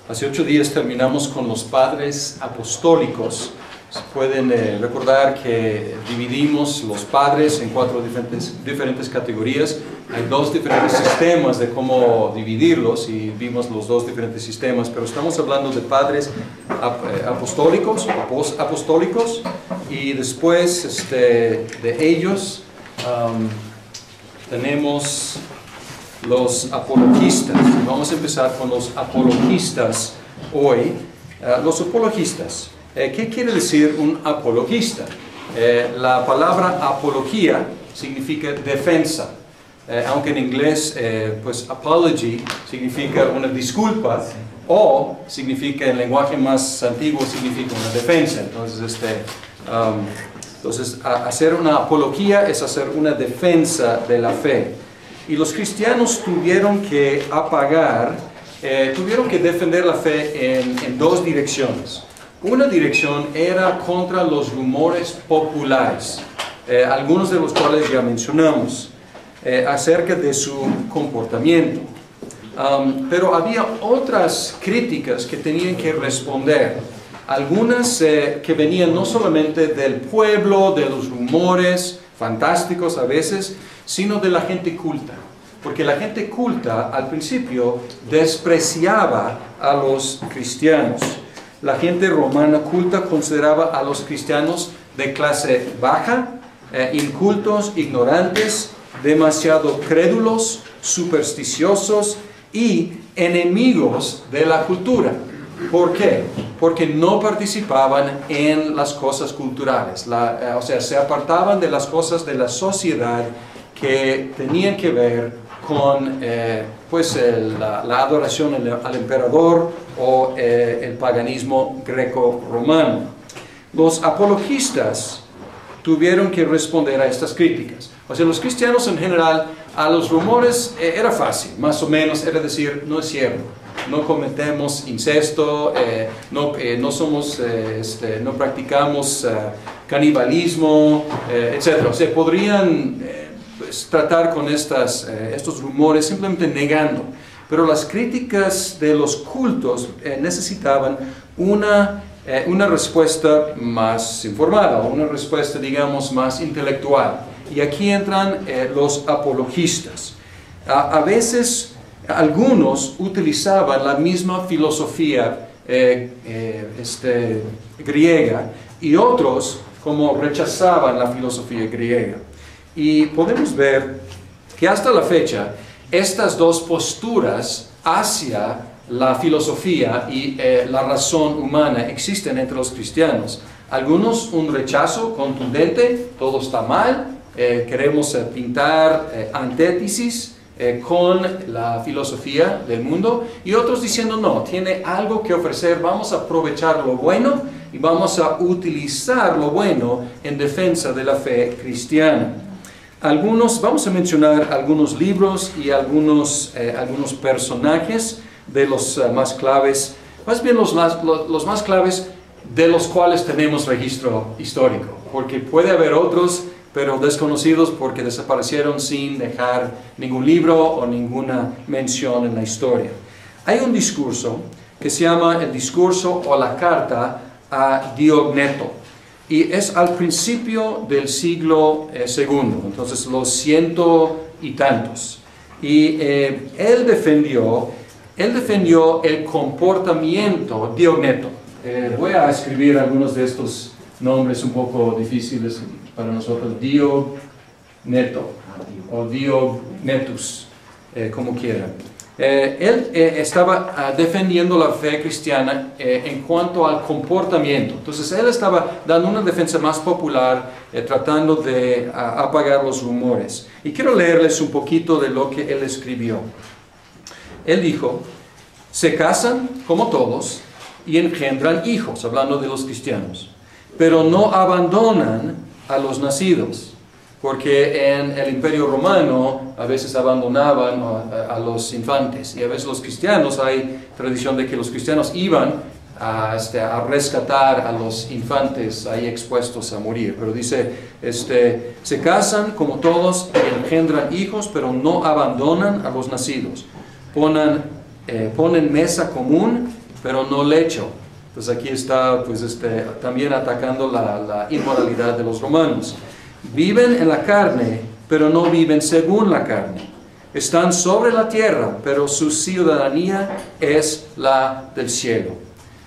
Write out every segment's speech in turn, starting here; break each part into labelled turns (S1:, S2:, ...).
S1: Hace 8 días terminamos con los padres apostólicos. Se pueden recordar que dividimos los padres en 4 diferentes categorías. Hay 2 diferentes sistemas de cómo dividirlos y vimos los 2 diferentes sistemas, pero estamos hablando de padres apostólicos y después de ellos tenemos los apologistas. Vamos a empezar con los apologistas hoy. Los apologistas. ¿Qué quiere decir un apologista? La palabra apología significa defensa. Aunque en inglés, pues apology significa una disculpa, o significa, en lenguaje más antiguo, significa una defensa. Entonces, hacer una apología es hacer una defensa de la fe. Y los cristianos tuvieron que defender la fe en 2 direcciones. Una dirección era contra los rumores populares, algunos de los cuales ya mencionamos, acerca de su comportamiento. Pero había otras críticas que tenían que responder. Algunas que venían no solamente del pueblo, de los rumores fantásticos a veces, sino de la gente culta. Porque la gente culta al principio despreciaba a los cristianos. La gente romana culta consideraba a los cristianos de clase baja, incultos, ignorantes, demasiado crédulos, supersticiosos y enemigos de la cultura. ¿Por qué? Porque no participaban en las cosas culturales, o sea, se apartaban de las cosas de la sociedad que tenían que ver con la adoración al emperador o el paganismo greco-romano. Los apologistas tuvieron que responder a estas críticas. O sea, los cristianos en general, a los rumores era fácil, más o menos, era decir, no es cierto. No cometemos incesto, no practicamos canibalismo, etc. O sea, podrían tratar con estos rumores simplemente negando. Pero las críticas de los cultos necesitaban una respuesta más informada, una respuesta, digamos, más intelectual. Y aquí entran los apologistas. A veces algunos utilizaban la misma filosofía griega y otros como rechazaban la filosofía griega. Y podemos ver que hasta la fecha estas 2 posturas hacia la filosofía y la razón humana existen entre los cristianos. Algunos un rechazo contundente, todo está mal, queremos pintar antítesis con la filosofía del mundo, y otros diciendo no, tiene algo que ofrecer, vamos a aprovechar lo bueno y vamos a utilizar lo bueno en defensa de la fe cristiana. Vamos a mencionar algunos libros y algunos personajes de los más claves, más bien los más claves de los cuales tenemos registro histórico, porque puede haber otros, pero desconocidos porque desaparecieron sin dejar ningún libro o ninguna mención en la historia. Hay un discurso que se llama el discurso o la carta a Diogneto, y es al principio del siglo II, entonces los 100 y tantos. Y él defendió el comportamiento Diogneto. Voy a escribir algunos de estos nombres un poco difíciles para nosotros. Diogneto o Diognetus, como quieran. Él estaba defendiendo la fe cristiana en cuanto al comportamiento. Entonces él estaba dando una defensa más popular, tratando de apagar los rumores. Y quiero leerles un poquito de lo que él escribió. Él dijo: se casan como todos y engendran hijos, hablando de los cristianos, pero no abandonan a los nacidos. Porque en el Imperio Romano a veces abandonaban a los infantes, y a veces los cristianos, hay tradición de que los cristianos iban a rescatar a los infantes ahí expuestos a morir. Pero dice, se casan como todos, engendran hijos, pero no abandonan a los nacidos. Ponen mesa común, pero no lecho. Entonces aquí está pues, también atacando la inmoralidad de los romanos. Viven en la carne, pero no viven según la carne. Están sobre la tierra, pero su ciudadanía es la del cielo.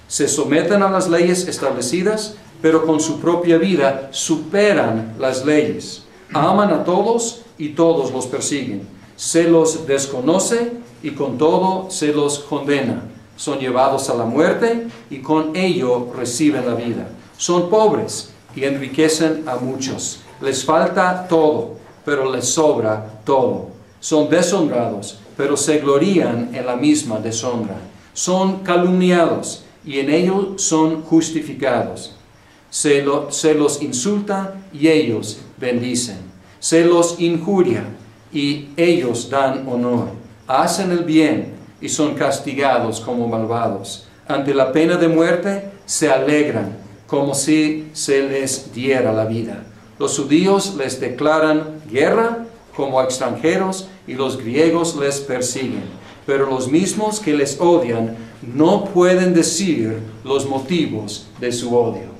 S1: Se someten a las leyes establecidas, pero con su propia vida superan las leyes. Aman a todos y todos los persiguen. Se los desconoce y con todo se los condena. Son llevados a la muerte y con ello reciben la vida. Son pobres y enriquecen a muchos. Les falta todo, pero les sobra todo. Son deshonrados, pero se glorían en la misma deshonra. Son calumniados y en ello son justificados. Se los insulta y ellos bendicen. Se los injuria y ellos dan honor. Hacen el bien y son castigados como malvados. Ante la pena de muerte se alegran como si se les diera la vida. Los judíos les declaran guerra como extranjeros y los griegos les persiguen. Pero los mismos que les odian no pueden decir los motivos de su odio.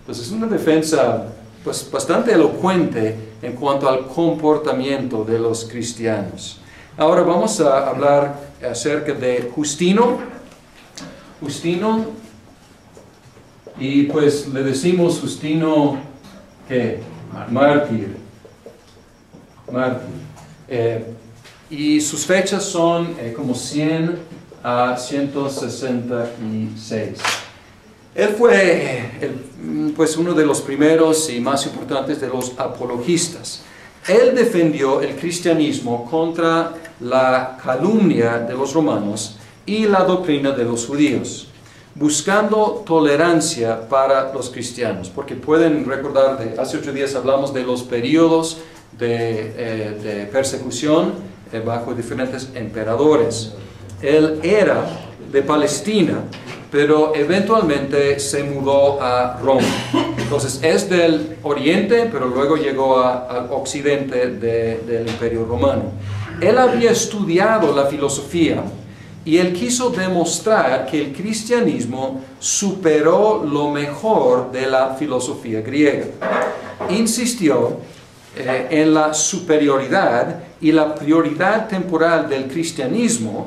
S1: Pues es una defensa pues, bastante elocuente en cuanto al comportamiento de los cristianos. Ahora vamos a hablar acerca de Justino. Justino, y pues le decimos Justino que mártir. Y sus fechas son como 100 a 166. Él fue pues uno de los primeros y más importantes de los apologistas. Él defendió el cristianismo contra la calumnia de los romanos y la doctrina de los judíos, buscando tolerancia para los cristianos. Porque pueden recordar, hace 8 días hablamos de los periodos de persecución bajo diferentes emperadores. Él era de Palestina, pero eventualmente se mudó a Roma. Entonces es del oriente, pero luego llegó al occidente del Imperio Romano. Él había estudiado la filosofía y él quiso demostrar que el cristianismo superó lo mejor de la filosofía griega. Insistió en la superioridad y la prioridad temporal del cristianismo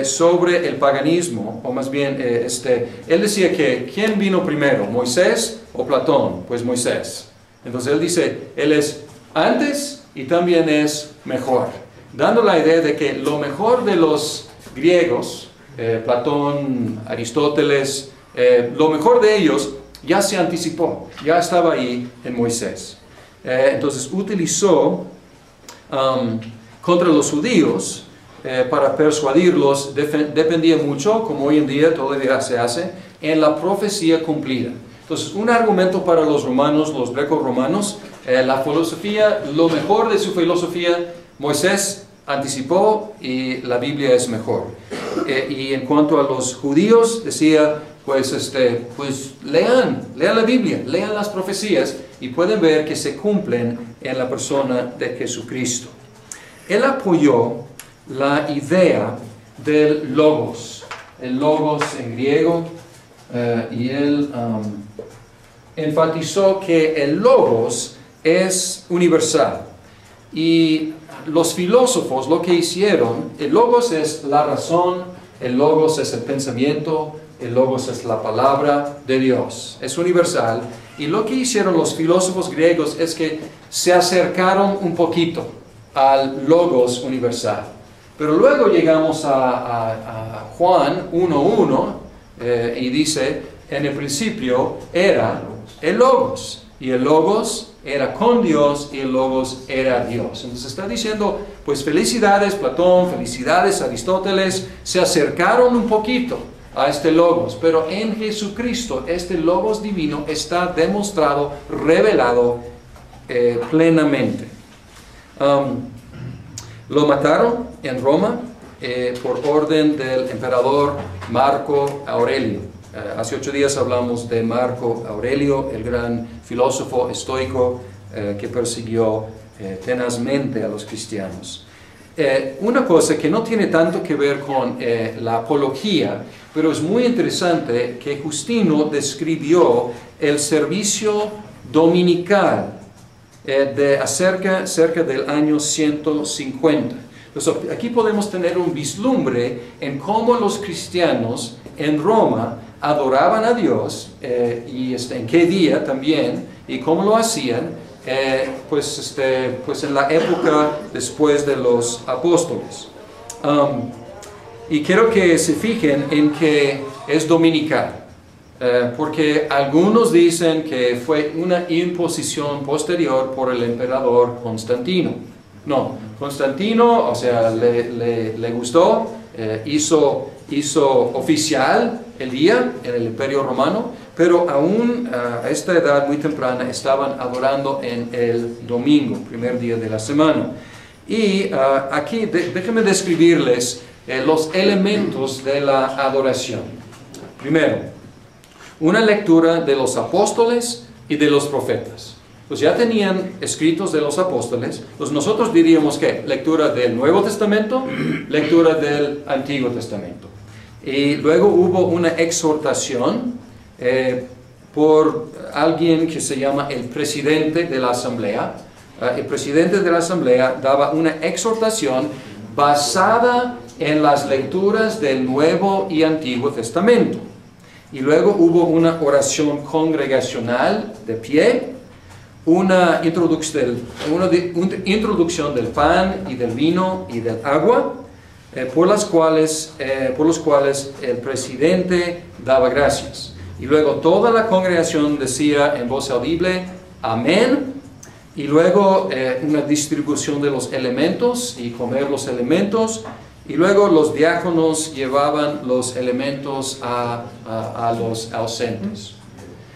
S1: sobre el paganismo, o más bien, él decía que ¿quién vino primero, Moisés o Platón? Pues Moisés. Entonces él dice, él es antes y también es mejor, dando la idea de que lo mejor de los griegos, Platón, Aristóteles, lo mejor de ellos ya se anticipó, ya estaba ahí en Moisés. Entonces utilizó contra los judíos para persuadirlos, dependía mucho, como hoy en día todavía se hace, en la profecía cumplida. Entonces, un argumento para los romanos, los greco-romanos, la filosofía, lo mejor de su filosofía, Moisés anticipó y la Biblia es mejor. Y en cuanto a los judíos, decía, pues lean la Biblia, lean las profecías y pueden ver que se cumplen en la persona de Jesucristo. Él apoyó la idea del logos, el logos en griego, y él enfatizó que el logos es universal. Y los filósofos lo que hicieron, el logos es la razón, el logos es el pensamiento, el logos es la palabra de Dios, es universal. Y lo que hicieron los filósofos griegos es que se acercaron un poquito al logos universal. Pero luego llegamos a Juan 1:1 y dice, en el principio era el logos, y el logos era con Dios, y el logos era Dios. Entonces está diciendo, pues felicidades Platón, felicidades Aristóteles, se acercaron un poquito a este logos, pero en Jesucristo este logos divino está demostrado, revelado plenamente. Lo mataron en Roma por orden del emperador Marco Aurelio. Hace 8 días hablamos de Marco Aurelio, el gran filósofo estoico que persiguió tenazmente a los cristianos. una cosa que no tiene tanto que ver con la apología, pero es muy interesante que Justino describió el servicio dominical cerca del año 150. Entonces, aquí podemos tener un vislumbre en cómo los cristianos en Roma adoraban a Dios y en qué día también y cómo lo hacían, pues en la época después de los apóstoles. Y quiero que se fijen en que es dominical. Porque algunos dicen que fue una imposición posterior por el emperador Constantino. No, Constantino, o sea, le gustó, hizo oficial el día en el Imperio Romano, pero aún a esta edad muy temprana estaban adorando en el domingo, primer día de la semana. Y aquí déjenme describirles los elementos de la adoración. Primero, una lectura de los apóstoles y de los profetas. Pues ya tenían escritos de los apóstoles, pues nosotros diríamos que lectura del Nuevo Testamento, lectura del Antiguo Testamento. Y luego hubo una exhortación por alguien que se llama el presidente de la asamblea. El presidente de la asamblea daba una exhortación basada en las lecturas del Nuevo y Antiguo Testamento. Y luego hubo una oración congregacional de pie, una introducción del pan y del vino y del agua, por los cuales el presidente daba gracias. Y luego toda la congregación decía en voz audible, amén. Y luego una distribución de los elementos y comer los elementos. Y luego los diáconos llevaban los elementos a los ausentes.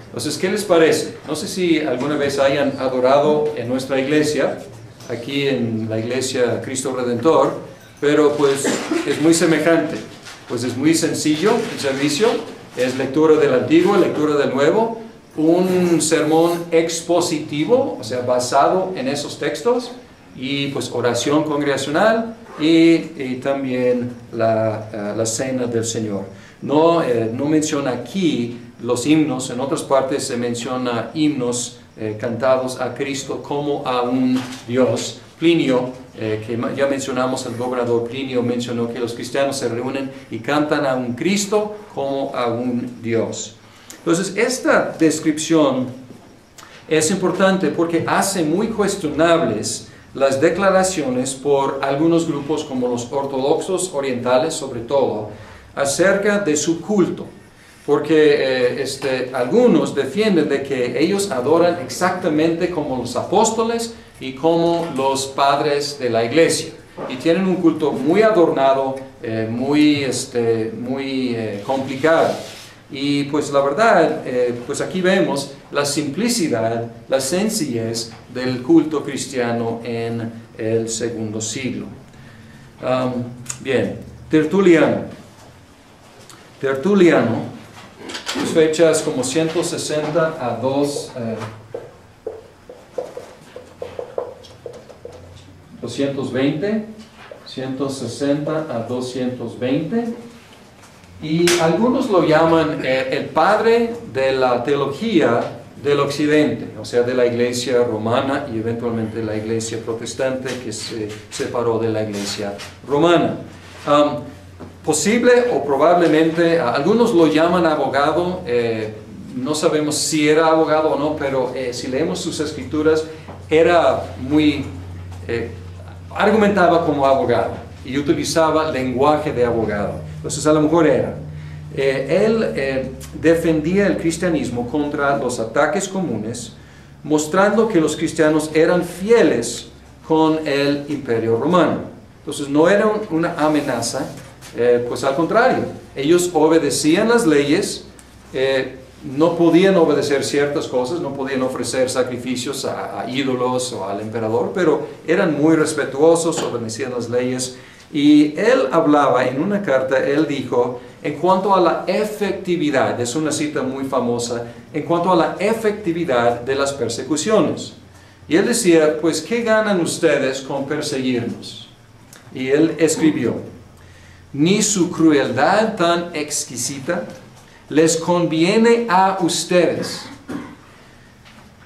S1: Entonces, ¿qué les parece? No sé si alguna vez hayan adorado en nuestra iglesia, aquí en la iglesia Cristo Redentor, pero pues es muy semejante. Pues es muy sencillo el servicio, es lectura del Antiguo, lectura del Nuevo, un sermón expositivo, o sea, basado en esos textos, y pues oración congregacional, y también la cena del Señor. No menciona aquí los himnos, en otras partes se menciona himnos cantados a Cristo como a un Dios. Plinio, que ya mencionamos, el gobernador Plinio mencionó que los cristianos se reúnen y cantan a un Cristo como a un Dios. Entonces, esta descripción es importante porque hace muy cuestionables las declaraciones por algunos grupos como los ortodoxos orientales sobre todo, acerca de su culto. Porque algunos defienden de que ellos adoran exactamente como los apóstoles y como los padres de la iglesia. Y tienen un culto muy adornado, muy complicado. Y pues la verdad, pues aquí vemos la simplicidad, la sencillez del culto cristiano en el segundo siglo. Bien, Tertuliano, pues fechas como 160 a 220, 160 a 220. Y algunos lo llaman el padre de la teología del occidente, o sea, de la iglesia romana y eventualmente la iglesia protestante que se separó de la iglesia romana. Posible o probablemente, algunos lo llaman abogado, no sabemos si era abogado o no, pero si leemos sus escrituras, era argumentaba como abogado y utilizaba lenguaje de abogado. Entonces a lo mejor era. Él defendía el cristianismo contra los ataques comunes, mostrando que los cristianos eran fieles con el imperio romano. Entonces no era una amenaza, pues al contrario, ellos obedecían las leyes, no podían obedecer ciertas cosas, no podían ofrecer sacrificios a ídolos o al emperador, pero eran muy respetuosos, obedecían las leyes. Y él hablaba en una carta, él dijo, en cuanto a la efectividad, es una cita muy famosa, en cuanto a la efectividad de las persecuciones. Y él decía, pues, ¿qué ganan ustedes con perseguirnos? Y él escribió: ni su crueldad tan exquisita les conviene a ustedes.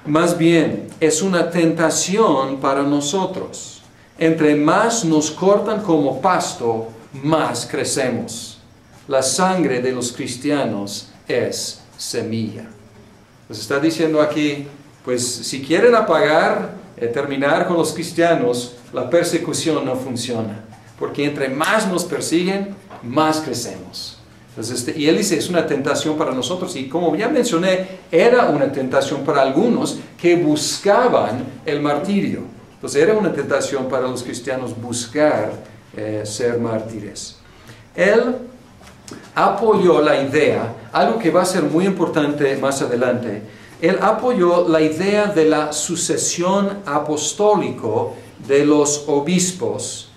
S1: Más bien, es una tentación para nosotros. Entre más nos cortan como pasto, más crecemos. La sangre de los cristianos es semilla. Pues está diciendo aquí, pues si quieren terminar con los cristianos, la persecución no funciona. Porque entre más nos persiguen, más crecemos. Entonces, y él dice, es una tentación para nosotros. Y como ya mencioné, era una tentación para algunos que buscaban el martirio. Entonces era una tentación para los cristianos buscar ser mártires. Él apoyó la idea, algo que va a ser muy importante más adelante. Él apoyó la idea de la sucesión apostólico de los obispos.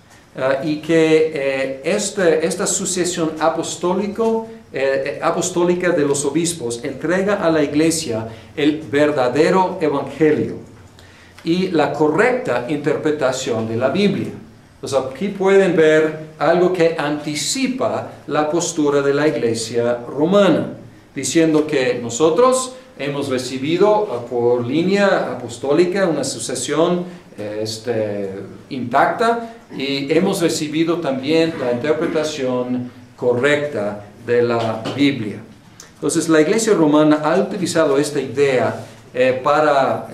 S1: Y que esta sucesión apostólica de los obispos entrega a la iglesia el verdadero evangelio y la correcta interpretación de la Biblia. Entonces aquí pueden ver algo que anticipa la postura de la iglesia romana, diciendo que nosotros hemos recibido por línea apostólica una sucesión intacta, y hemos recibido también la interpretación correcta de la Biblia. Entonces la iglesia romana ha utilizado esta idea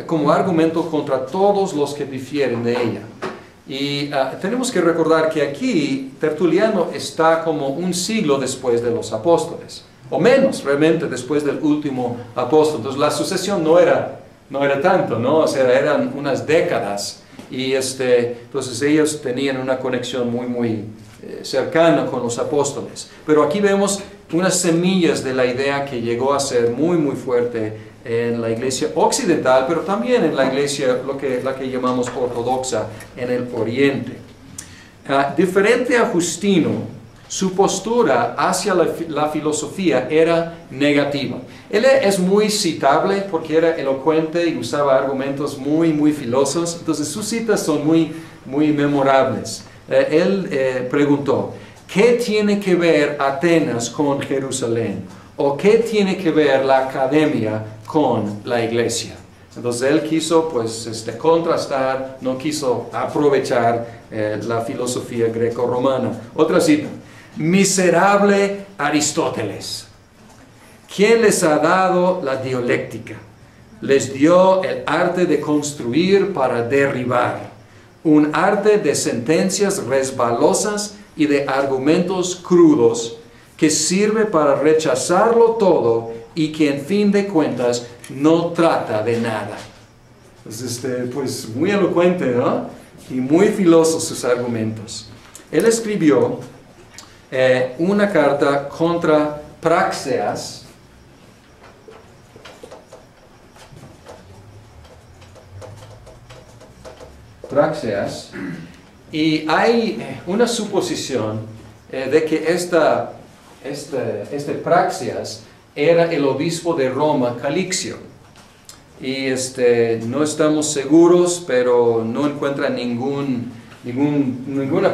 S1: como argumento contra todos los que difieren de ella. Y tenemos que recordar que aquí Tertuliano está como un siglo después de los apóstoles, o menos realmente después del último apóstol. Entonces la sucesión no era tanto, ¿no? O sea, eran unas décadas. Y entonces ellos tenían una conexión muy cercana con los apóstoles. Pero aquí vemos unas semillas de la idea que llegó a ser muy fuerte en la iglesia occidental, pero también en la iglesia, la que llamamos ortodoxa, en el oriente. Diferente a Justino, su postura hacia la filosofía era negativa. Él es muy citable porque era elocuente y usaba argumentos muy filosos. Entonces sus citas son muy memorables. Él preguntó, ¿qué tiene que ver Atenas con Jerusalén? ¿O qué tiene que ver la academia con la iglesia? Entonces él quiso contrastar, no quiso aprovechar la filosofía greco-romana. Otra cita. Miserable Aristóteles, ¿quién les ha dado la dialéctica? Les dio el arte de construir para derribar, un arte de sentencias resbalosas y de argumentos crudos que sirve para rechazarlo todo y que en fin de cuentas no trata de nada. Pues muy elocuente, ¿no? Y muy filosos sus argumentos. Él escribió una carta contra Praxeas, y hay una suposición de que este Praxeas era el obispo de Roma, Calixio, y no estamos seguros, pero no encuentra ninguna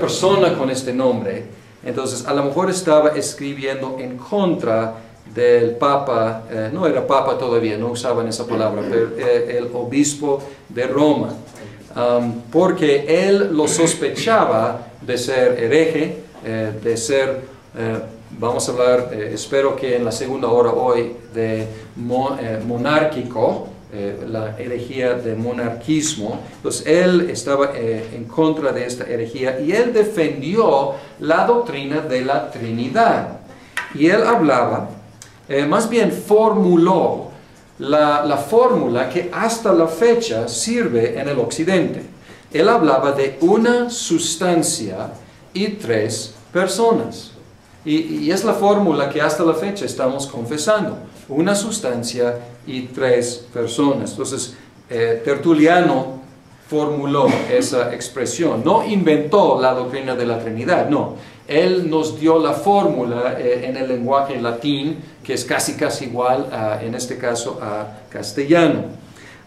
S1: persona con este nombre. Entonces, a lo mejor estaba escribiendo en contra del Papa, no era Papa todavía, no usaban esa palabra, pero el obispo de Roma, porque él lo sospechaba de ser hereje, vamos a hablar, espero que en la segunda hora hoy, de monárquico, la herejía de monarquismo. Entonces él estaba en contra de esta herejía y él defendió la doctrina de la Trinidad. Y él hablaba, más bien formuló la fórmula que hasta la fecha sirve en el occidente. Él hablaba de una sustancia y tres personas. Y es la fórmula que hasta la fecha estamos confesando. Una sustancia y tres personas. Entonces, Tertuliano formuló esa expresión. No inventó la doctrina de la Trinidad, no. Él nos dio la fórmula en el lenguaje latín, que es casi igual, en este caso, a castellano.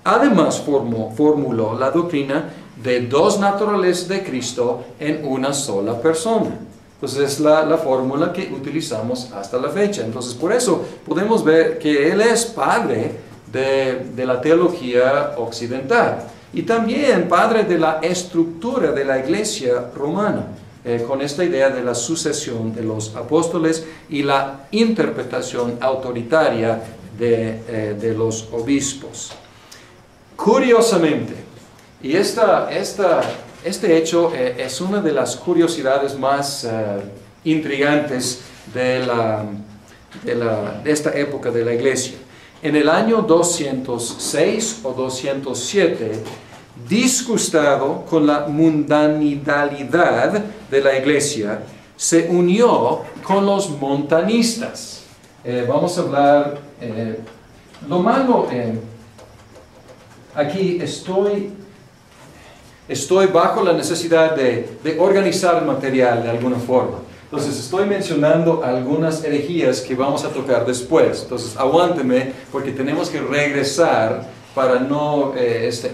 S1: Además, formuló la doctrina de dos naturalezas de Cristo en una sola persona. Entonces es la fórmula que utilizamos hasta la fecha. Entonces por eso podemos ver que Él es padre de la teología occidental y también padre de la estructura de la iglesia romana, con esta idea de la sucesión de los apóstoles y la interpretación autoritaria de los obispos. Curiosamente, y este hecho es una de las curiosidades más intrigantes de esta época de la iglesia. En el año 206 o 207, disgustado con la mundanalidad de la iglesia, se unió con los montanistas. Vamos a hablar, lo malo, aquí estoy bajo la necesidad de organizar el material de alguna forma. Entonces estoy mencionando algunas herejías que vamos a tocar después. Entonces aguánteme porque tenemos que regresar para no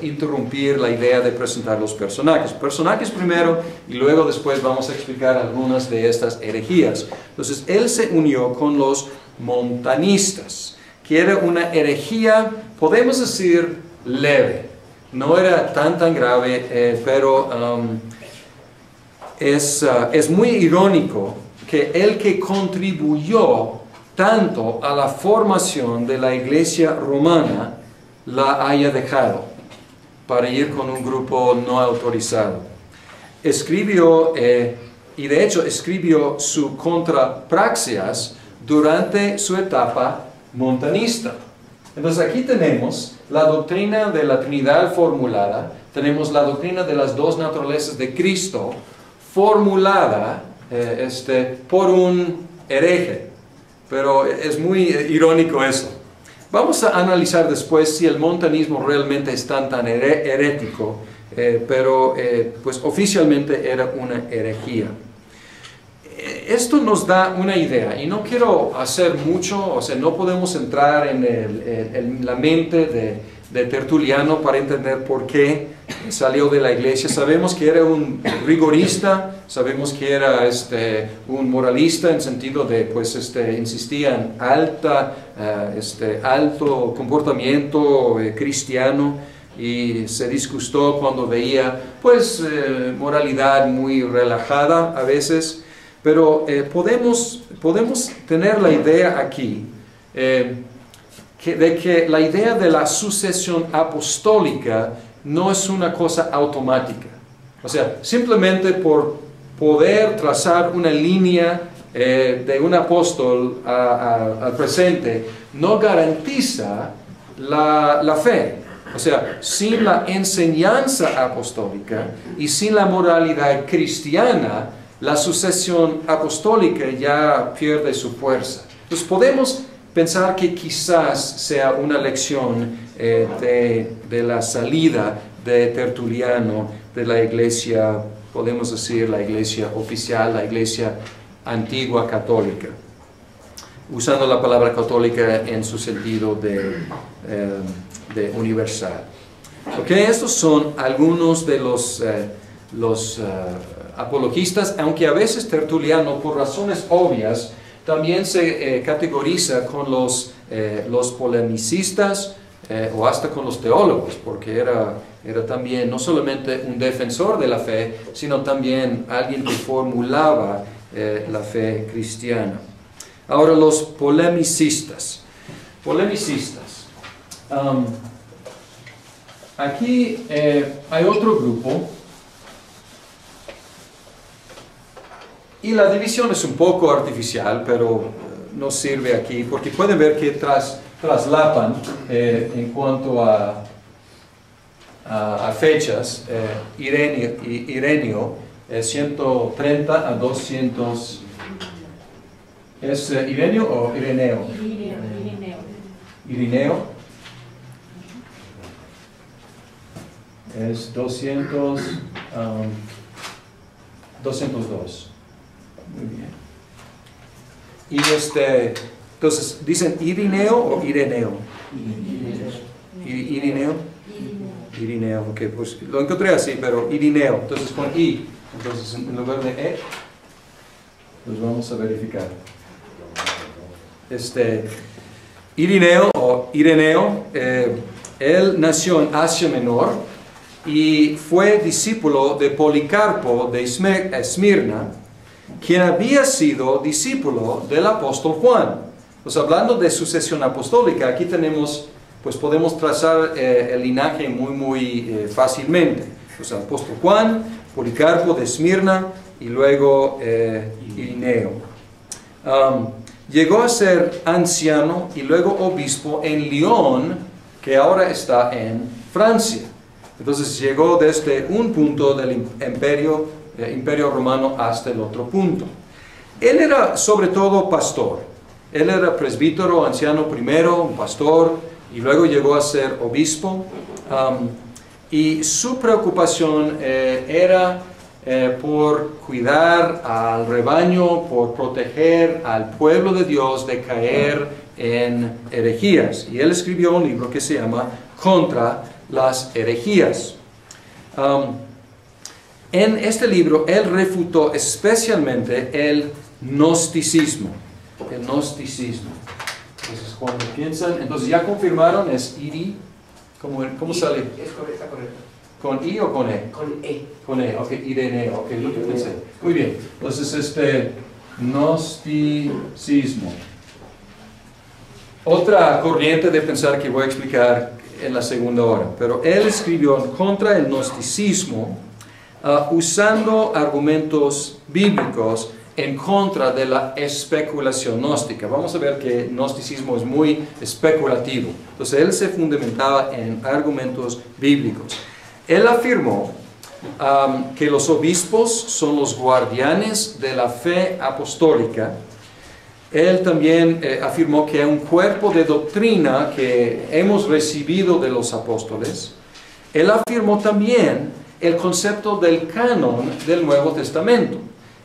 S1: interrumpir la idea de presentar los personajes. Personajes primero y luego después vamos a explicar algunas de estas herejías. Entonces él se unió con los montanistas, que era una herejía, podemos decir, leve. No era tan grave, pero es muy irónico que el que contribuyó tanto a la formación de la iglesia romana la haya dejado para ir con un grupo no autorizado. Escribió, y de hecho escribió su Contrapraxias durante su etapa montanista. Entonces aquí tenemos la doctrina de la Trinidad formulada, tenemos la doctrina de las dos naturalezas de Cristo formulada por un hereje, pero es muy irónico eso. Vamos a analizar después si el montanismo realmente es tan herético, pero pues oficialmente era una herejía. Esto nos da una idea, y no quiero hacer mucho, o sea, no podemos entrar en la mente de Tertuliano para entender por qué salió de la iglesia. Sabemos que era un rigorista, sabemos que era un moralista en sentido de, pues, insistía en alto comportamiento cristiano, y se disgustó cuando veía, pues, moralidad muy relajada a veces. Pero podemos tener la idea aquí de que la idea de la sucesión apostólica no es una cosa automática. O sea, simplemente por poder trazar una línea de un apóstol al presente no garantiza la fe. O sea, sin la enseñanza apostólica y sin la moralidad cristiana, la sucesión apostólica ya pierde su fuerza. Entonces podemos pensar que quizás sea una lección de la salida de Tertuliano de la iglesia, podemos decir la iglesia oficial, la iglesia antigua católica, usando la palabra católica en su sentido de universal. Okay, estos son algunos de los apologistas, aunque a veces Tertuliano, por razones obvias, también se categoriza con los polemicistas o hasta con los teólogos, porque era también no solamente un defensor de la fe, sino también alguien que formulaba la fe cristiana. Ahora los polemicistas. Aquí hay otro grupo. Y la división es un poco artificial, pero nos sirve aquí, porque pueden ver que traslapan en cuanto a fechas. Ireneo, 130 a 200. ¿Es Ireneo o Ireneo? Ireneo. Es 202. Muy bien. Y entonces, ¿dicen Irineo o Ireneo? Irineo. Irineo, ok, pues lo encontré así, pero Irineo, entonces con I, entonces en lugar de E, pues vamos a verificar. Irineo o Ireneo, él nació en Asia Menor y fue discípulo de Policarpo de Esmirna, quien había sido discípulo del apóstol Juan. Pues hablando de sucesión apostólica, aquí tenemos, pues podemos trazar el linaje muy fácilmente. Pues el apóstol Juan, Policarpo de Esmirna y luego Irineo. Llegó a ser anciano y luego obispo en Lyon, que ahora está en Francia. Entonces llegó desde un punto del imperio romano hasta el otro punto. Él era sobre todo pastor. Él era presbítero, anciano primero, un pastor, y luego llegó a ser obispo. Y su preocupación era por cuidar al rebaño, por proteger al pueblo de Dios de caer en herejías. Y él escribió un libro que se llama Contra las herejías. En este libro él refutó especialmente el gnosticismo. El gnosticismo. Entonces cuando piensan, entonces ya confirmaron, es Iri. ¿Cómo sale?
S2: Está correcto.
S1: ¿Con I o con E?
S2: Con E.
S1: Con E, ok, Ireneo, ok, lo que pensé. Muy bien, entonces gnosticismo. Otra corriente de pensar que voy a explicar en la segunda hora, pero él escribió contra el gnosticismo usando argumentos bíblicos en contra de la especulación gnóstica. Vamos a ver que el gnosticismo es muy especulativo. Entonces él se fundamentaba en argumentos bíblicos. Él afirmó que los obispos son los guardianes de la fe apostólica. Él también afirmó que hay un cuerpo de doctrina que hemos recibido de los apóstoles. Él afirmó también el concepto del canon del Nuevo Testamento.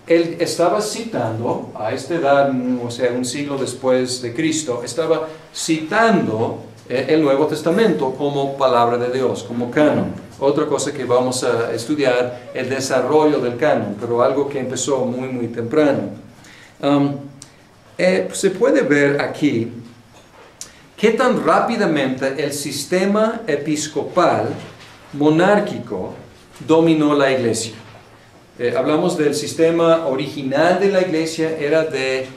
S1: Él estaba citando, a esta edad, o sea, un siglo después de Cristo, estaba citando el Nuevo Testamento como palabra de Dios, como canon. Otra cosa que vamos a estudiar, el desarrollo del canon, pero algo que empezó muy temprano. Se puede ver aquí qué tan rápidamente el sistema episcopal monárquico dominó la iglesia. Hablamos del sistema original de la iglesia, era de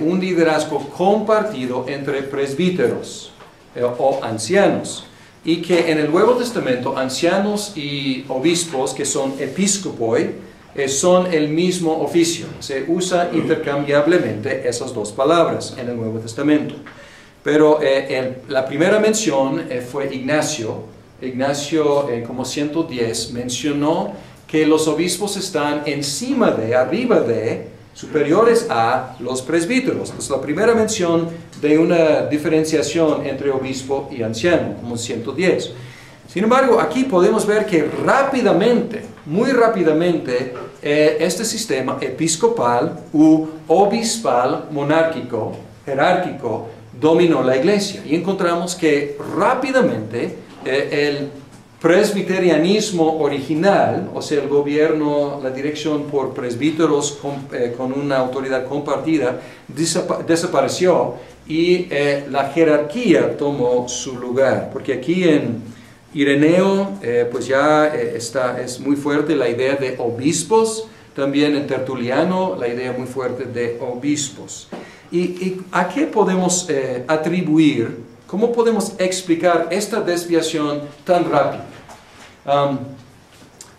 S1: un liderazgo compartido entre presbíteros o ancianos, y que en el Nuevo Testamento ancianos y obispos, que son episcopoi, son el mismo oficio. Se usa intercambiablemente esas dos palabras en el Nuevo Testamento. Pero la primera mención fue Ignacio. Ignacio, como 110, mencionó que los obispos están encima de, arriba de, superiores a los presbíteros. Entonces la primera mención de una diferenciación entre obispo y anciano, como 110. Sin embargo, aquí podemos ver que rápidamente, muy rápidamente, este sistema episcopal u obispal monárquico, jerárquico, dominó la iglesia. Y encontramos que rápidamente el presbiterianismo original, o sea, el gobierno, la dirección por presbíteros con una autoridad compartida, desapareció y la jerarquía tomó su lugar. Porque aquí en Ireneo, pues ya es muy fuerte la idea de obispos, también en Tertuliano la idea muy fuerte de obispos. ¿Y a qué podemos atribuir? ¿Cómo podemos explicar esta desviación tan rápida?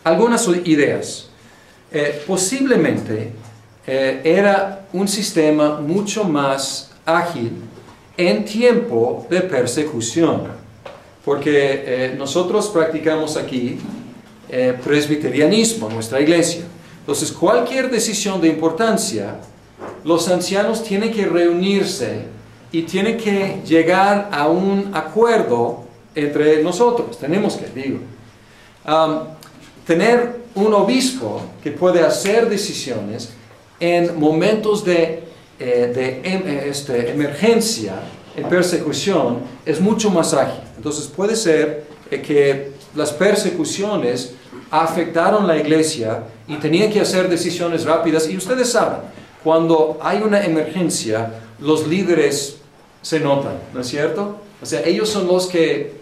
S1: Algunas ideas. Posiblemente era un sistema mucho más ágil en tiempo de persecución, porque nosotros practicamos aquí presbiterianismo en nuestra iglesia. Entonces, cualquier decisión de importancia, los ancianos tienen que reunirse y tiene que llegar a un acuerdo entre nosotros. Tenemos que, tener un obispo que puede hacer decisiones en momentos de emergencia, en persecución, es mucho más ágil. Entonces puede ser que las persecuciones afectaron la iglesia y tenían que hacer decisiones rápidas. Y ustedes saben, cuando hay una emergencia, los líderes se notan, ¿no es cierto? O sea, ellos son los que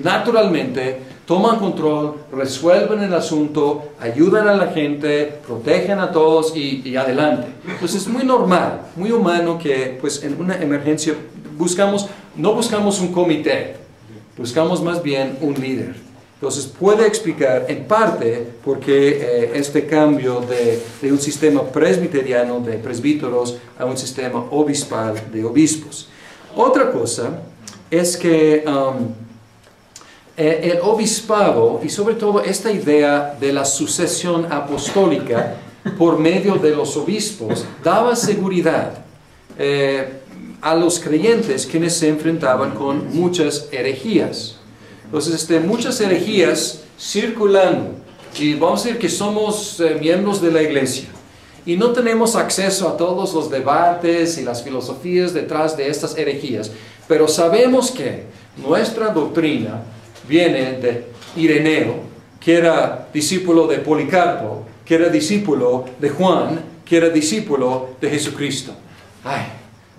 S1: naturalmente toman control, resuelven el asunto, ayudan a la gente, protegen a todos y adelante. Entonces es muy normal, muy humano que pues en una emergencia no buscamos un comité, buscamos más bien un líder. Entonces puede explicar en parte por qué este cambio de un sistema presbiteriano de presbíteros a un sistema obispal de obispos. Otra cosa es que el obispado, y sobre todo esta idea de la sucesión apostólica por medio de los obispos, daba seguridad a los creyentes quienes se enfrentaban con muchas herejías. Entonces, muchas herejías circulando, y vamos a decir que somos miembros de la iglesia, y no tenemos acceso a todos los debates y las filosofías detrás de estas herejías, pero sabemos que nuestra doctrina viene de Ireneo, que era discípulo de Policarpo, que era discípulo de Juan, que era discípulo de Jesucristo. Ay,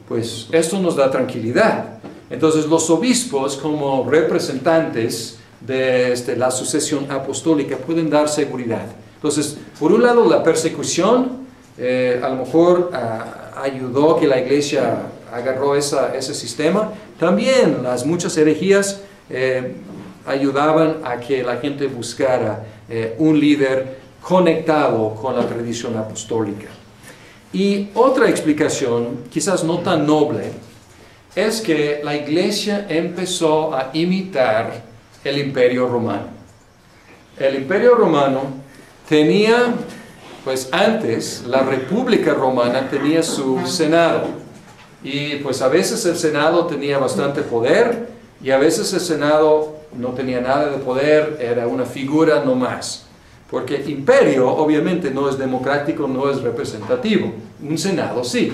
S1: pues esto nos da tranquilidad. Entonces los obispos, como representantes de la sucesión apostólica, pueden dar seguridad. Entonces, por un lado, la persecución a lo mejor ayudó que la iglesia agarró ese sistema. También las muchas herejías ayudaban a que la gente buscara un líder conectado con la tradición apostólica. Y otra explicación, quizás no tan noble, es que la iglesia empezó a imitar el Imperio Romano. El Imperio Romano tenía, pues antes, la República Romana tenía su Senado. Y pues a veces el Senado tenía bastante poder y a veces el Senado no tenía nada de poder, era una figura nomás. Porque imperio obviamente no es democrático, no es representativo. Un Senado sí.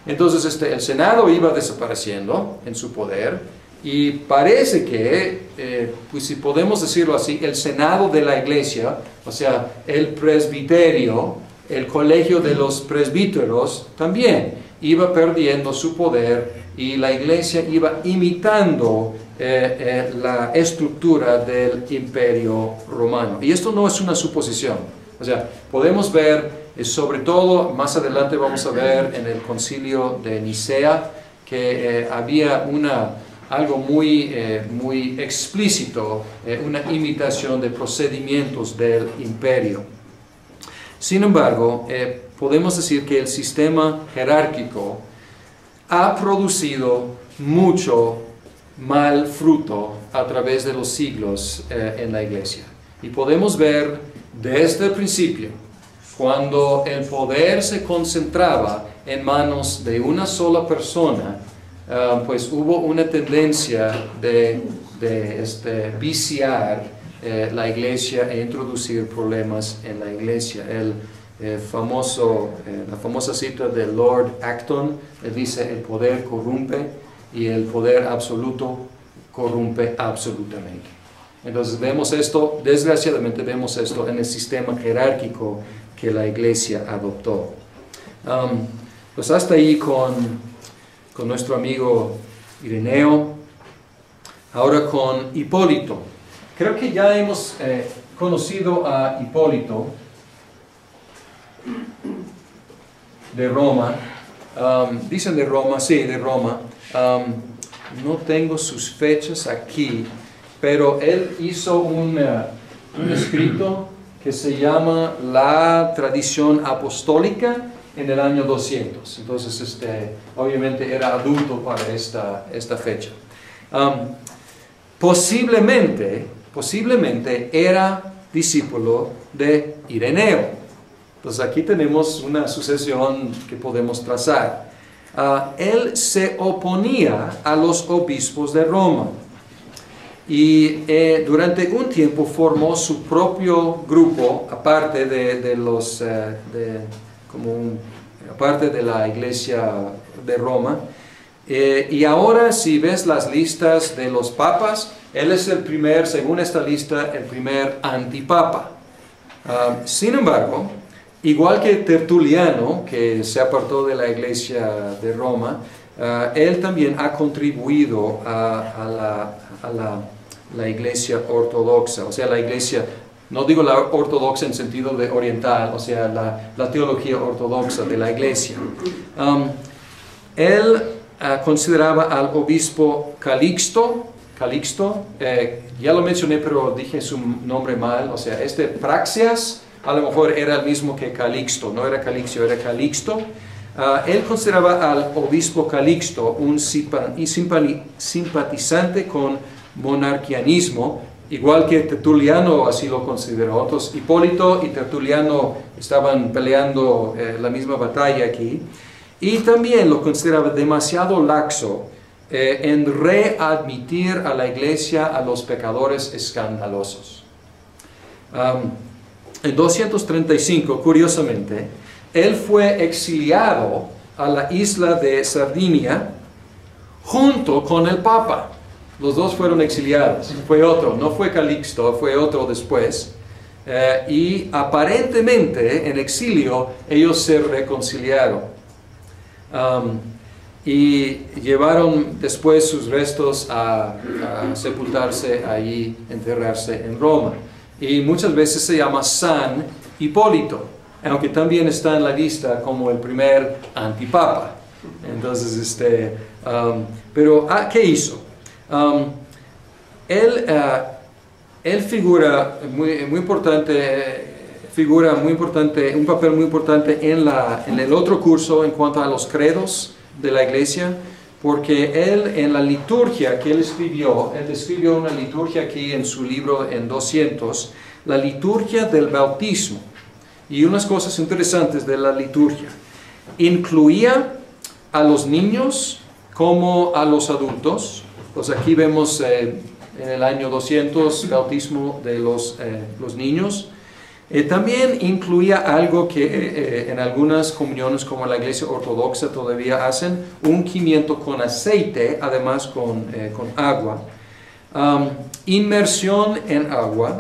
S1: Entonces el Senado iba desapareciendo en su poder y parece que, pues si podemos decirlo así, el Senado de la iglesia, o sea, el presbiterio, el colegio de los presbíteros también iba perdiendo su poder y la iglesia iba imitando la estructura del imperio romano. Y esto no es una suposición. O sea, podemos ver, sobre todo, más adelante vamos a ver en el concilio de Nicea, que había algo muy explícito, una imitación de procedimientos del imperio. Sin embargo, podemos decir que el sistema jerárquico ha producido mucho mal fruto a través de los siglos en la iglesia. Y podemos ver desde el principio, cuando el poder se concentraba en manos de una sola persona, pues hubo una tendencia de viciar la iglesia e introducir problemas en la iglesia. La famosa cita de Lord Acton, él dice: el poder corrompe y el poder absoluto corrompe absolutamente. Entonces vemos esto, desgraciadamente vemos esto en el sistema jerárquico que la iglesia adoptó. Pues hasta ahí con nuestro amigo Ireneo. Ahora con Hipólito. Creo que ya hemos conocido a Hipólito de Roma. Dicen de Roma, sí, de Roma. No tengo sus fechas aquí, pero él hizo un escrito que se llama La Tradición Apostólica en el año 200. Entonces, obviamente era adulto para esta fecha. Posiblemente era discípulo de Ireneo. Entonces aquí tenemos una sucesión que podemos trazar. Él se oponía a los obispos de Roma y durante un tiempo formó su propio grupo, aparte aparte de la iglesia de Roma, Y ahora si ves las listas de los papas, él es el primer, según esta lista, el primer antipapa. Sin embargo, igual que Tertuliano, que se apartó de la iglesia de Roma, él también ha contribuido a la iglesia ortodoxa, o sea, la iglesia, no digo la ortodoxa en sentido de oriental, o sea, la teología ortodoxa de la iglesia. Él consideraba al obispo Calixto, ya lo mencioné pero dije su nombre mal, o sea, Praxias a lo mejor era el mismo que Calixto, no era Calixto, era Calixto. Él consideraba al obispo Calixto un simpatizante con monarquianismo, igual que Tertuliano así lo consideró. Entonces Hipólito y Tertuliano estaban peleando la misma batalla aquí. Y también lo consideraba demasiado laxo en readmitir a la iglesia a los pecadores escandalosos. En 235, curiosamente, él fue exiliado a la isla de Sardinia junto con el Papa. Los dos fueron exiliados. Fue otro, no fue Calixto, fue otro después. Y aparentemente en exilio ellos se reconciliaron. Y llevaron después sus restos a sepultarse allí, enterrarse en Roma. Y muchas veces se llama San Hipólito, aunque también está en la lista como el primer antipapa. Entonces, pero ¿qué hizo? Él figura muy importante, un papel muy importante en el otro curso en cuanto a los credos de la iglesia, porque él en la liturgia que él describió una liturgia aquí en su libro en 200, la liturgia del bautismo, y unas cosas interesantes de la liturgia. Incluía a los niños como a los adultos. Pues aquí vemos en el año 200 bautismo de los niños. También incluía algo que en algunas comuniones como la iglesia ortodoxa todavía hacen, ungimiento con aceite, además con agua, inmersión en agua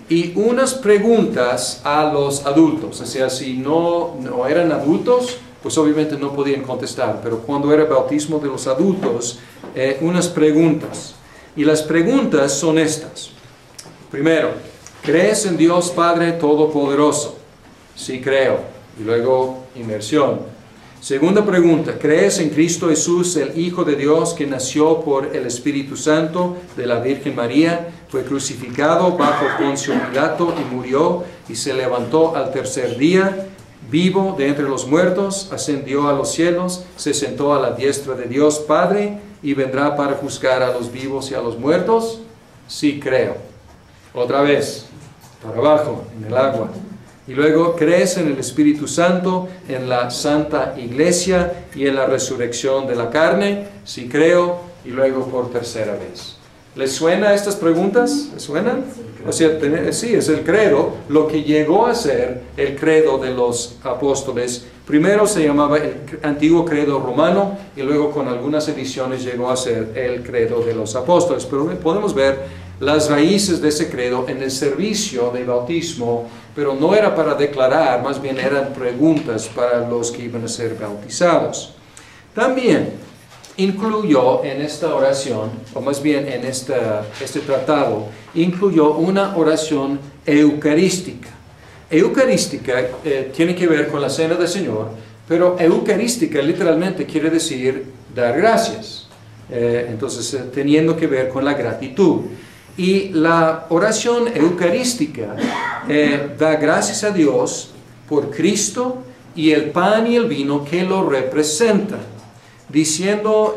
S1: y unas preguntas a los adultos. O sea, si no eran adultos, pues obviamente no podían contestar, pero cuando era bautismo de los adultos, unas preguntas. Y las preguntas son estas. Primero, ¿crees en Dios Padre Todopoderoso? Sí, creo. Y luego, inmersión. Segunda pregunta, ¿crees en Cristo Jesús, el Hijo de Dios, que nació por el Espíritu Santo de la Virgen María, fue crucificado bajo Poncio Pilato y murió y se levantó al tercer día, vivo de entre los muertos, ascendió a los cielos, se sentó a la diestra de Dios Padre y vendrá para juzgar a los vivos y a los muertos? Sí, creo. Otra vez, para abajo, en el agua. Y luego, ¿crees en el Espíritu Santo, en la Santa Iglesia y en la resurrección de la carne? Sí, creo. Y luego por tercera vez. ¿Les suena estas preguntas? ¿Les suenan? O sea, sí, es el credo, lo que llegó a ser el credo de los apóstoles. Primero se llamaba el antiguo credo romano y luego con algunas ediciones llegó a ser el credo de los apóstoles. Pero podemos ver las raíces de ese credo en el servicio de bautismo, pero no era para declarar, más bien eran preguntas para los que iban a ser bautizados. También incluyó en esta oración, o más bien en este tratado, incluyó una oración eucarística. Eucarística tiene que ver con la Cena del Señor, pero eucarística literalmente quiere decir dar gracias. Entonces, teniendo que ver con la gratitud. Y la oración eucarística da gracias a Dios por Cristo y el pan y el vino que lo representan, diciendo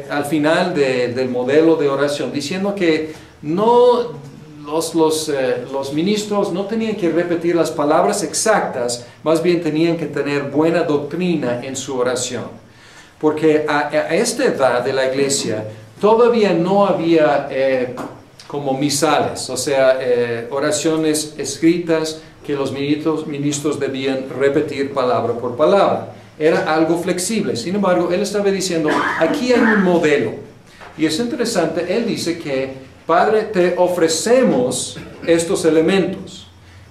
S1: al final del modelo de oración, diciendo que no los ministros no tenían que repetir las palabras exactas, más bien tenían que tener buena doctrina en su oración, porque a esta edad de la iglesia todavía no había como misales, o sea, oraciones escritas que los ministros debían repetir palabra por palabra. era algo flexible. Sin embargo, él estaba diciendo, aquí hay un modelo. Y es interesante, él dice que, Padre, te ofrecemos estos elementos,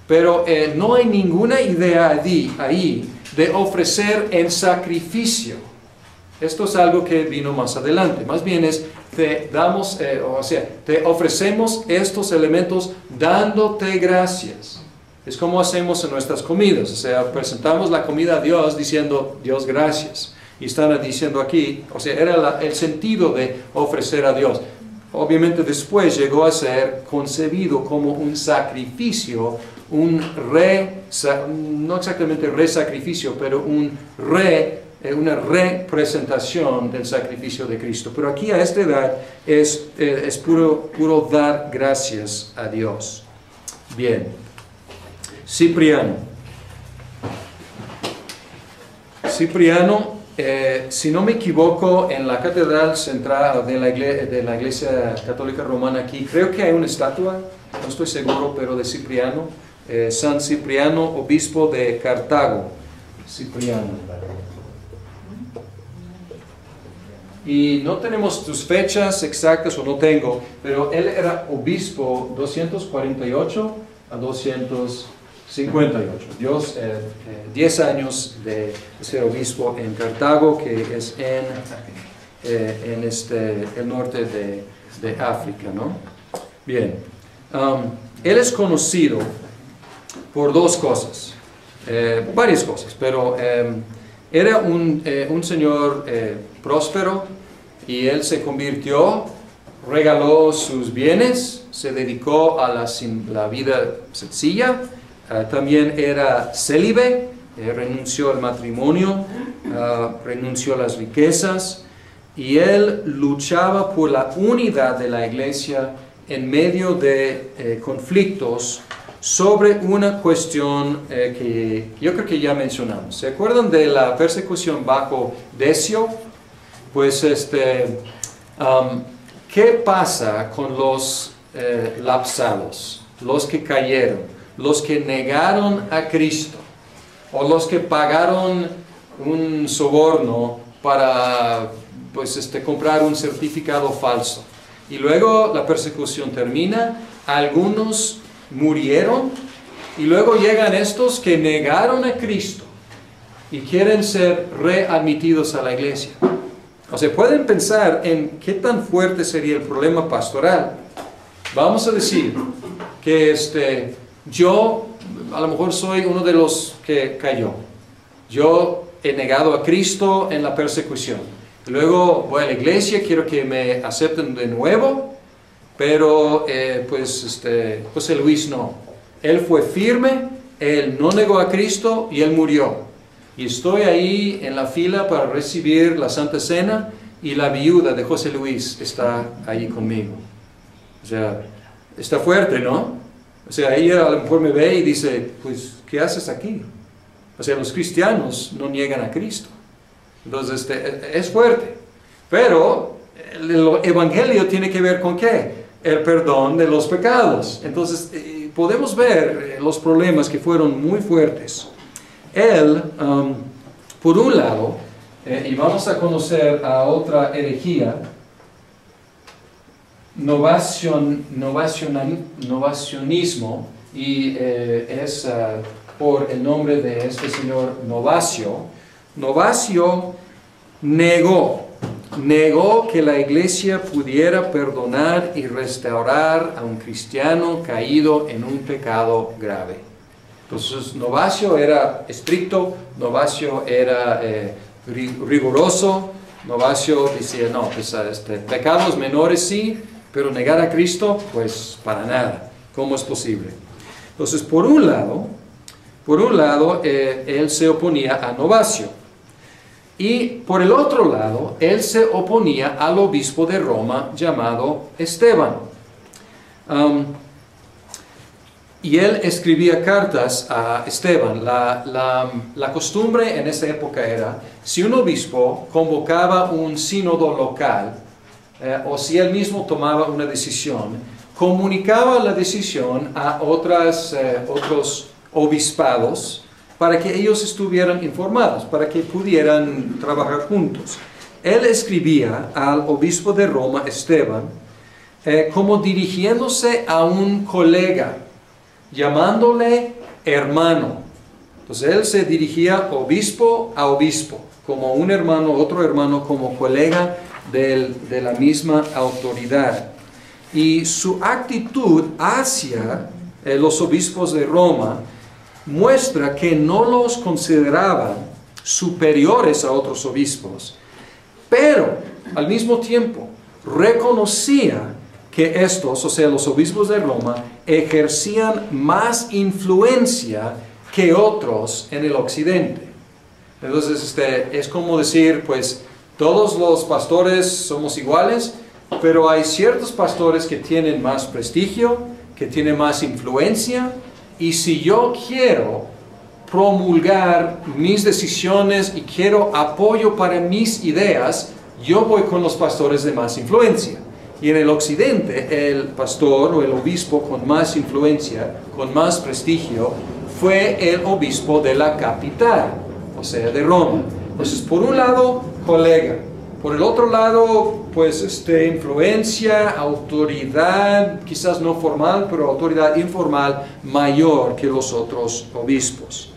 S1: pero no hay ninguna idea ahí de ofrecer en sacrificio. Esto es algo que vino más adelante. Más bien es, te ofrecemos estos elementos dándote gracias. Es como hacemos en nuestras comidas. O sea, presentamos la comida a Dios diciendo, Dios, gracias. Y están diciendo aquí, o sea, era el sentido de ofrecer a Dios. Obviamente después llegó a ser concebido como un sacrificio, no exactamente re-sacrificio, pero una representación del sacrificio de Cristo. Pero aquí a esta edad es puro dar gracias a Dios. Bien. Cipriano, si no me equivoco, en la catedral central de la Iglesia Católica Romana aquí, creo que hay una estatua, no estoy seguro, pero de Cipriano, San Cipriano, obispo de Cartago. Cipriano. Y no tenemos tus fechas exactas, o no tengo, pero él era obispo 248 a 258. 10 años de ser obispo en Cartago, que es en el norte de África, ¿no? Bien. Él es conocido por dos cosas, varias cosas, pero era un señor próspero, y él se convirtió, regaló sus bienes, se dedicó a la vida sencilla. También era célibe, renunció al matrimonio, renunció a las riquezas, y él luchaba por la unidad de la iglesia en medio de conflictos sobre una cuestión que yo creo que ya mencionamos. ¿Se acuerdan de la persecución bajo Decio? Pues ¿qué pasa con los lapsados, los que cayeron, los que negaron a Cristo, o los que pagaron un soborno para comprar un certificado falso? Y luego la persecución termina, algunos murieron, y luego llegan estos que negaron a Cristo y quieren ser readmitidos a la iglesia. O sea, pueden pensar en qué tan fuerte sería el problema pastoral. Vamos a decir que yo a lo mejor soy uno de los que cayó. Yo he negado a Cristo en la persecución. Luego voy a la iglesia, quiero que me acepten de nuevo, pero José Luis no. Él fue firme, él no negó a Cristo y él murió. Y estoy ahí en la fila para recibir la Santa Cena, y la viuda de José Luis está ahí conmigo. O sea, está fuerte, ¿no? O sea, ella a lo mejor me ve y dice, pues, ¿qué haces aquí? O sea, los cristianos no niegan a Cristo. Entonces, es fuerte. Pero el Evangelio tiene que ver con ¿qué? El perdón de los pecados. Entonces, podemos ver los problemas que fueron muy fuertes. Él, por un lado, y vamos a conocer a otra herejía, novacionismo, y es por el nombre de este señor Novacio. Novacio negó que la iglesia pudiera perdonar y restaurar a un cristiano caído en un pecado grave. Entonces, Novacio era estricto, Novacio era riguroso. Novacio decía, no, pues pecados menores sí, pero negar a Cristo, pues para nada. ¿Cómo es posible? Entonces, por un lado, él se oponía a Novacio. Y por el otro lado, él se oponía al obispo de Roma llamado Esteban. Y él escribía cartas a Esteban. La costumbre en esa época era, si un obispo convocaba un sínodo local, o si él mismo tomaba una decisión, comunicaba la decisión a otros obispados para que ellos estuvieran informados, para que pudieran trabajar juntos. Él escribía al obispo de Roma, Esteban, como dirigiéndose a un colega, llamándole hermano. Entonces él se dirigía obispo a obispo, como un hermano, otro hermano, como colega de la misma autoridad. Y su actitud hacia los obispos de Roma muestra que no los consideraban superiores a otros obispos, pero al mismo tiempo reconocía que estos, o sea, los obispos de Roma, ejercían más influencia que otros en el occidente. Entonces, es como decir, pues, todos los pastores somos iguales, pero hay ciertos pastores que tienen más prestigio, que tienen más influencia, y si yo quiero promulgar mis decisiones y quiero apoyo para mis ideas, yo voy con los pastores de más influencia. Y en el occidente, el pastor o el obispo con más influencia, con más prestigio, fue el obispo de la capital, o sea, de Roma. Entonces, por un lado, colega. Por el otro lado, pues, influencia, autoridad, quizás no formal, pero autoridad informal mayor que los otros obispos.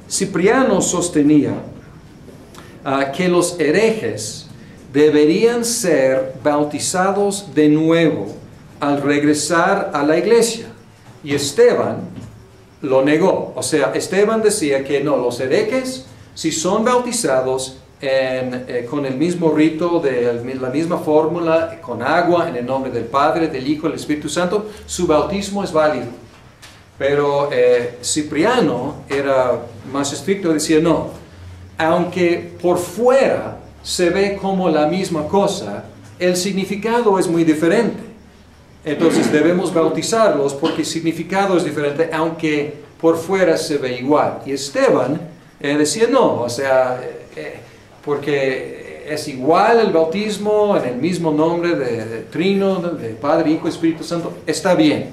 S1: Cipriano sostenía que los herejes deberían ser bautizados de nuevo al regresar a la iglesia. Y Esteban lo negó. O sea, Esteban decía que no, los herejes, si son bautizados con el mismo rito, de la misma fórmula, con agua, en el nombre del Padre, del Hijo y del Espíritu Santo, su bautismo es válido. Pero Cipriano era más estricto, decía no, aunque por fuera se ve como la misma cosa, el significado es muy diferente. Entonces debemos bautizarlos porque el significado es diferente, aunque por fuera se ve igual. Y Esteban decía no, o sea, porque es igual el bautismo en el mismo nombre de Trino, de Padre, Hijo y Espíritu Santo, está bien.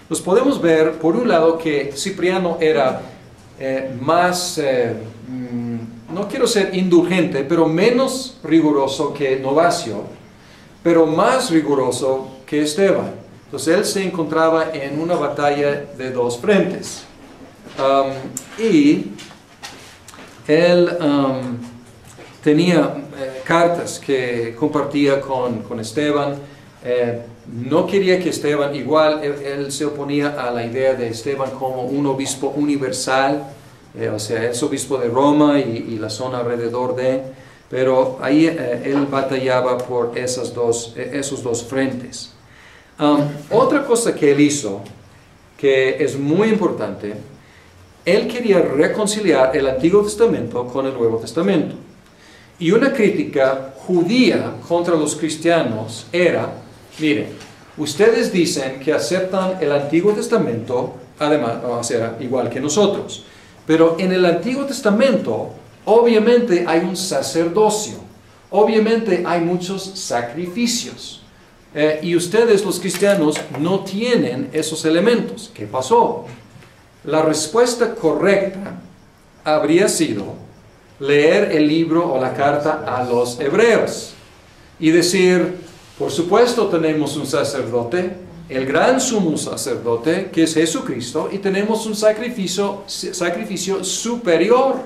S1: Nos podemos ver, por un lado, que Cipriano era más, no quiero ser indulgente, pero menos riguroso que Novacio, pero más riguroso que Esteban. Entonces él se encontraba en una batalla de dos frentes. Y él tenía cartas que compartía con Esteban. No quería que Esteban, igual él se oponía a la idea de Esteban como un obispo universal, o sea, es obispo de Roma y la zona alrededor de, pero ahí él batallaba por esos dos frentes. Otra cosa que él hizo, que es muy importante, él quería reconciliar el Antiguo Testamento con el Nuevo Testamento. Y una crítica judía contra los cristianos era, miren, ustedes dicen que aceptan el Antiguo Testamento, además, o sea, igual que nosotros. Pero en el Antiguo Testamento, obviamente hay un sacerdocio, obviamente hay muchos sacrificios. Y ustedes, los cristianos, no tienen esos elementos. ¿Qué pasó? La respuesta correcta habría sido leer el libro o la carta a los hebreos y decir, por supuesto tenemos un sacerdote, el gran sumo sacerdote, que es Jesucristo, y tenemos un sacrificio superior.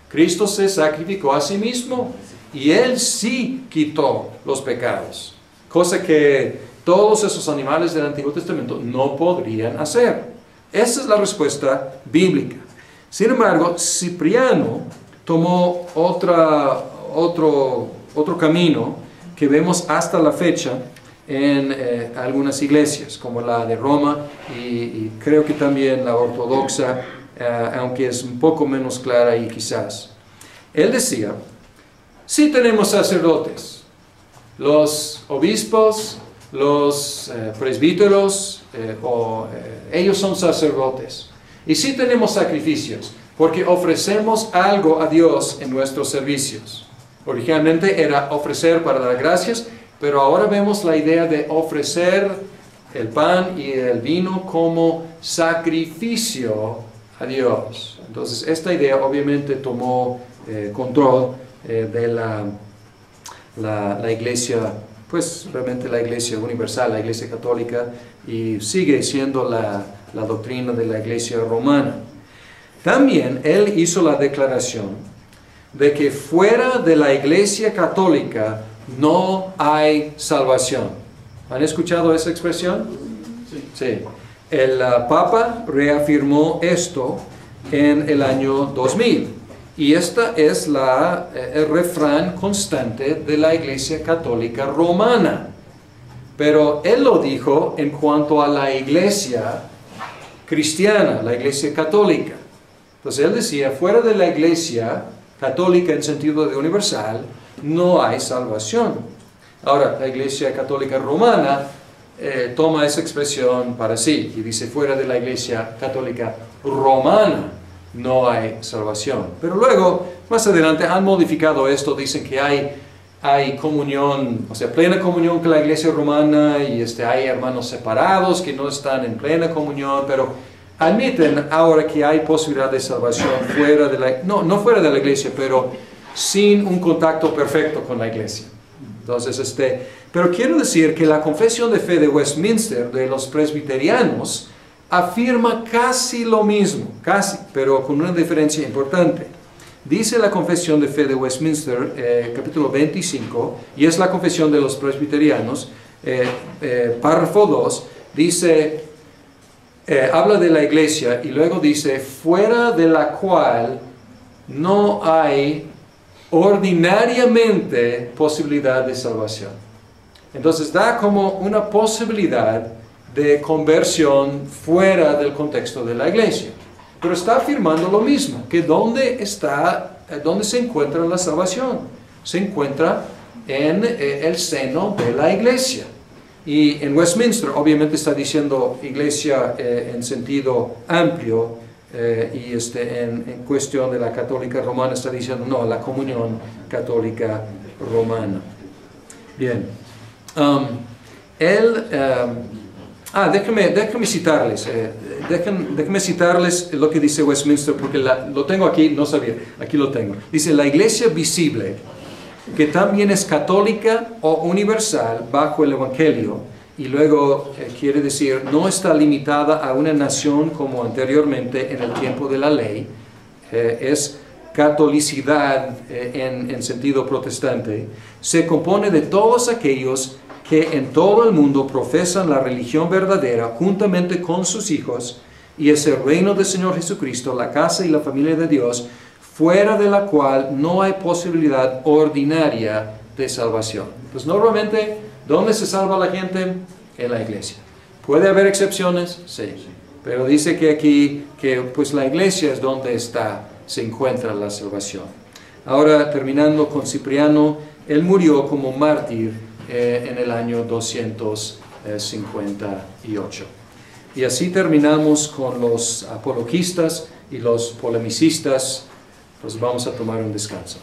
S1: Cristo se sacrificó a sí mismo y Él sí quitó los pecados, cosa que todos esos animales del Antiguo Testamento no podrían hacer. Esa es la respuesta bíblica. Sin embargo, Cipriano tomó otro camino que vemos hasta la fecha en algunas iglesias, como la de Roma y creo que también la ortodoxa, aunque es un poco menos clara ahí quizás. Él decía, sí tenemos sacerdotes, los obispos, los presbíteros, ellos son sacerdotes. Y sí tenemos sacrificios, porque ofrecemos algo a Dios en nuestros servicios. Originalmente era ofrecer para dar gracias, pero ahora vemos la idea de ofrecer el pan y el vino como sacrificio a Dios. Entonces, esta idea obviamente tomó control de la iglesia, pues realmente la iglesia universal, la iglesia católica, y sigue siendo la doctrina de la iglesia romana. También él hizo la declaración de que fuera de la iglesia católica no hay salvación. ¿Han escuchado esa expresión? Sí. El Papa reafirmó esto en el año 2000. Y esta es el refrán constante de la Iglesia Católica Romana. Pero él lo dijo en cuanto a la Iglesia cristiana, la Iglesia Católica. Entonces él decía, fuera de la Iglesia Católica en sentido de universal, no hay salvación. Ahora, la Iglesia Católica Romana toma esa expresión para sí y dice, fuera de la Iglesia Católica Romana no hay salvación. Pero luego, más adelante, han modificado esto, dicen que hay comunión, o sea, plena comunión con la Iglesia Romana, y hay hermanos separados que no están en plena comunión, pero admiten ahora que hay posibilidad de salvación fuera de la, no fuera de la Iglesia, pero sin un contacto perfecto con la Iglesia. Entonces, pero quiero decir que la Confesión de Fe de Westminster, de los presbiterianos, afirma casi lo mismo, casi, pero con una diferencia importante. Dice la Confesión de Fe de Westminster, capítulo 25, y es la Confesión de los presbiterianos, párrafo 2, dice, habla de la iglesia y luego dice, fuera de la cual no hay ordinariamente posibilidad de salvación. Entonces da como una posibilidad de conversión fuera del contexto de la iglesia. Pero está afirmando lo mismo, que ¿dónde se encuentra la salvación? Se encuentra en el seno de la iglesia. Y en Westminster obviamente está diciendo iglesia en sentido amplio, y en cuestión de la católica romana está diciendo no, la comunión católica romana. Bien. Déjenme citarles, déjenme citarles lo que dice Westminster, porque lo tengo aquí, no sabía, aquí lo tengo. Dice, la iglesia visible, que también es católica o universal bajo el Evangelio, y luego quiere decir, no está limitada a una nación como anteriormente en el tiempo de la ley, es catolicidad en sentido protestante, se compone de todos aquellos que en todo el mundo profesan la religión verdadera juntamente con sus hijos, y es el reino del Señor Jesucristo, la casa y la familia de Dios, fuera de la cual no hay posibilidad ordinaria de salvación. Pues normalmente, ¿dónde se salva la gente? En la iglesia. ¿Puede haber excepciones? Sí. Pero dice que aquí, que pues la iglesia es donde se encuentra la salvación. Ahora, terminando con Cipriano, él murió como mártir en el año 258. Y así terminamos con los apologistas y los polemicistas. Pues vamos a tomar un descanso.